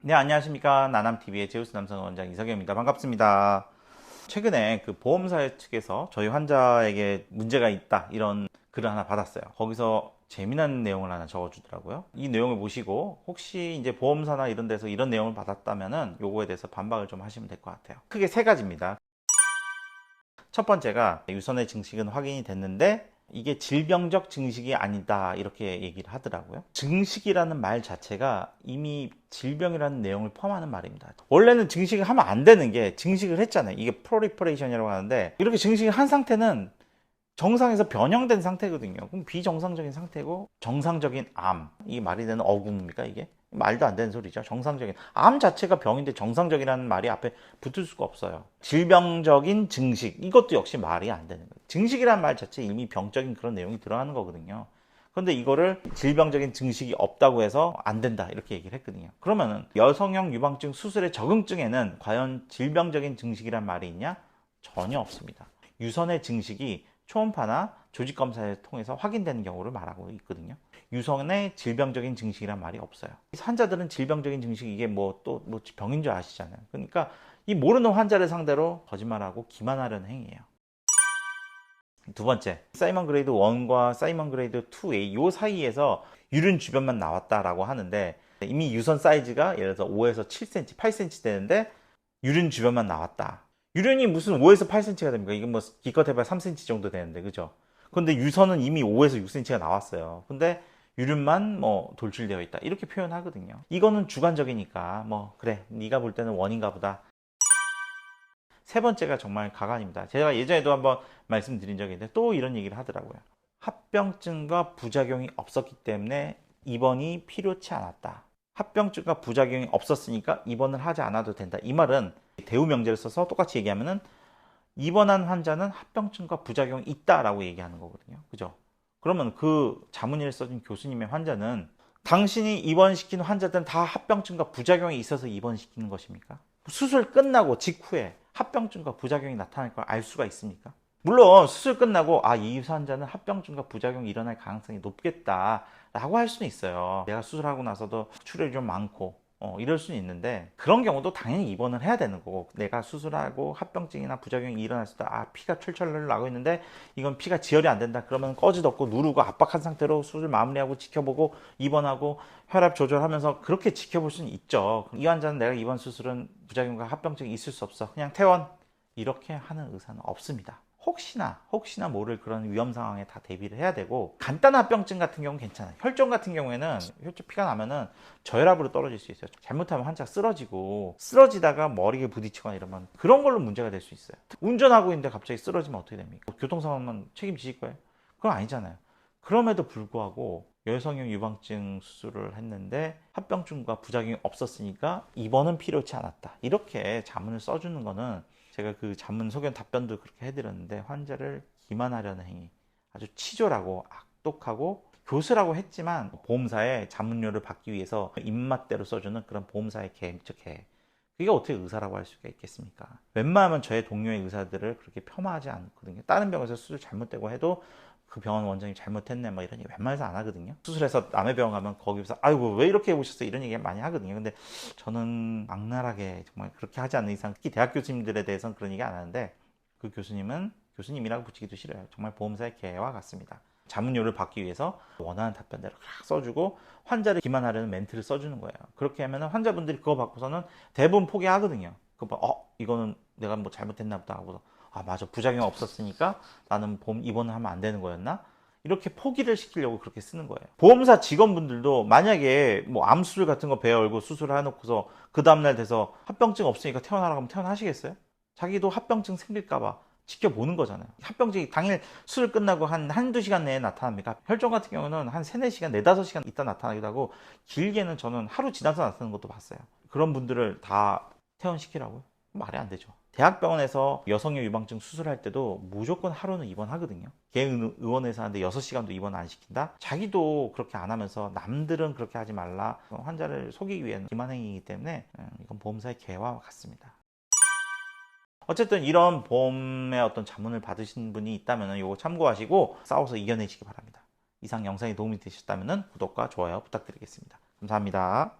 네, 안녕하십니까. 나남TV의 제우스 남성 원장 이석영입니다. 반갑습니다. 최근에 그 보험사 측에서 저희 환자에게 문제가 있다 이런 글을 하나 받았어요. 거기서 재미난 내용을 하나 적어주더라고요. 이 내용을 보시고 혹시 이제 보험사나 이런 데서 이런 내용을 받았다면은 요거에 대해서 반박을 좀 하시면 될 것 같아요. 크게 세 가지입니다. 첫 번째가 유선의 증식은 확인이 됐는데 이게 질병적 증식이 아니다 이렇게 얘기를 하더라고요. 증식이라는 말 자체가 이미 질병이라는 내용을 포함하는 말입니다. 원래는 증식을 하면 안 되는 게 증식을 했잖아요. 이게 프로리퍼레이션이라고 하는데 이렇게 증식을 한 상태는 정상에서 변형된 상태거든요. 그럼 비정상적인 상태고 정상적인 암, 이게 말이 되는 어구입니까 이게? 말도 안 되는 소리죠. 정상적인 암 자체가 병인데 정상적이라는 말이 앞에 붙을 수가 없어요. 질병적인 증식, 이것도 역시 말이 안 되는 거예요. 증식이라는 말 자체에 이미 병적인 그런 내용이 들어가는 거거든요. 그런데 이거를 질병적인 증식이 없다고 해서 안 된다 이렇게 얘기를 했거든요. 그러면은 여성형 유방증 수술의 적응증에는 과연 질병적인 증식이란 말이 있냐? 전혀 없습니다. 유선의 증식이 초음파나 조직검사를 통해서 확인되는 경우를 말하고 있거든요. 유선의 질병적인 증식이란 말이 없어요. 환자들은 질병적인 증식 이게 뭐 또 뭐 병인 줄 아시잖아요. 그러니까 이 모르는 환자를 상대로 거짓말하고 기만하려는 행위예요. 두 번째, 사이먼 그레이드 1과 사이먼 그레이드 2A 요 사이에서 유륜 주변만 나왔다라고 하는데 이미 유선 사이즈가 예를 들어서 5에서 7cm, 8cm 되는데 유륜 주변만 나왔다. 유륜이 무슨 5에서 8cm가 됩니까? 이게 뭐 기껏 해봐야 3cm 정도 되는데, 그죠? 근데 유선은 이미 5에서 6cm가 나왔어요. 근데 유륜만 뭐 돌출되어 있다 이렇게 표현하거든요. 이거는 주관적이니까 뭐 그래 네가 볼 때는 원인가 보다. 세 번째가 정말 가관입니다. 제가 예전에도 한번 말씀드린 적이 있는데 또 이런 얘기를 하더라고요. 합병증과 부작용이 없었기 때문에 입원이 필요치 않았다. 합병증과 부작용이 없었으니까 입원을 하지 않아도 된다. 이 말은 대우 명제를 써서 똑같이 얘기하면은 입원한 환자는 합병증과 부작용이 있다라고 얘기하는 거거든요. 그죠? 그러면 그 자문의를 써준 교수님의 환자는 당신이 입원시킨 환자들은 다 합병증과 부작용이 있어서 입원시키는 것입니까? 수술 끝나고 직후에 합병증과 부작용이 나타날 걸 알 수가 있습니까? 물론 수술 끝나고 이 환자는 합병증과 부작용이 일어날 가능성이 높겠다라고 할 수는 있어요. 내가 수술하고 나서도 출혈이 좀 많고 이럴 수는 있는데 그런 경우도 당연히 입원을 해야 되는 거고 내가 수술하고 합병증이나 부작용이 일어났을 때 피가 철철 나고 있는데 이건 피가 지혈이 안 된다 그러면 꺼지덮고 누르고 압박한 상태로 수술 마무리하고 지켜보고 입원하고 혈압 조절하면서 그렇게 지켜볼 수는 있죠. 이 환자는 내가 이번 수술은 부작용과 합병증이 있을 수 없어 그냥 퇴원 이렇게 하는 의사는 없습니다. 혹시나 모를 그런 위험 상황에 다 대비를 해야 되고 간단한 합병증 같은 경우는 괜찮아요. 혈전 같은 경우에는 혈전 피가 나면은 저혈압으로 떨어질 수 있어요. 잘못하면 환자가 쓰러지다가 머리에 부딪히거나 이러면 그런 걸로 문제가 될 수 있어요. 운전하고 있는데 갑자기 쓰러지면 어떻게 됩니까? 교통 상황만 책임지실 거예요? 그건 아니잖아요. 그럼에도 불구하고 여성형 유방증 수술을 했는데 합병증과 부작용이 없었으니까 입원은 필요치 않았다. 이렇게 자문을 써주는 거는 제가 그 자문 소견 답변도 그렇게 해드렸는데 환자를 기만하려는 행위 아주 치졸하고 악독하고 교수라고 했지만 보험사의 자문료를 받기 위해서 입맛대로 써주는 그런 보험사의 계획적 계획 그게 어떻게 의사라고 할 수가 있겠습니까? 웬만하면 저의 동료의 의사들을 그렇게 폄하하지 않거든요. 다른 병원에서 수술 잘못되고 해도 그 병원 원장님 잘못했네 뭐 이런 얘기 웬만해서 안 하거든요. 수술해서 남의 병원 가면 거기서 아이고 왜 이렇게 해보셨어요 이런 얘기 많이 하거든요. 근데 저는 악랄하게 정말 그렇게 하지 않는 이상 특히 대학 교수님들에 대해서는 그런 얘기 안 하는데 그 교수님은 교수님이라고 붙이기도 싫어요. 정말 보험사의 개와 같습니다. 자문료를 받기 위해서 원하는 답변대로 써주고 환자를 기만하려는 멘트를 써주는 거예요. 그렇게 하면 환자분들이 그거 받고서는 대부분 포기하거든요. 이거는 내가 뭐 잘못했나 보다 하고서 맞아 부작용 없었으니까 나는 보험 입원을 하면 안 되는 거였나? 이렇게 포기를 시키려고 그렇게 쓰는 거예요. 보험사 직원분들도 만약에 뭐 암수술 같은 거 배에 얼고 수술을 해놓고서 그 다음날 돼서 합병증 없으니까 퇴원하라고 하면 퇴원하시겠어요? 자기도 합병증 생길까봐 지켜보는 거잖아요. 합병증이 당일 수술 끝나고 한두 시간 내에 나타납니까? 혈전 같은 경우는 한 3, 4시간, 4, 5시간 있다 나타나기도 하고 길게는 저는 하루 지나서 나타나는 것도 봤어요. 그런 분들을 다 퇴원시키라고요? 말이 안 되죠. 대학병원에서 여성의 유방증 수술할 때도 무조건 하루는 입원하거든요. 개의원에서 하는데 6시간도 입원 안 시킨다? 자기도 그렇게 안 하면서 남들은 그렇게 하지 말라. 환자를 속이기 위한 기만행위이기 때문에 이건 보험사의 개와 같습니다. 어쨌든 이런 보험의 어떤 자문을 받으신 분이 있다면 이거 참고하시고 싸워서 이겨내시기 바랍니다. 이상 영상이 도움이 되셨다면 구독과 좋아요 부탁드리겠습니다. 감사합니다.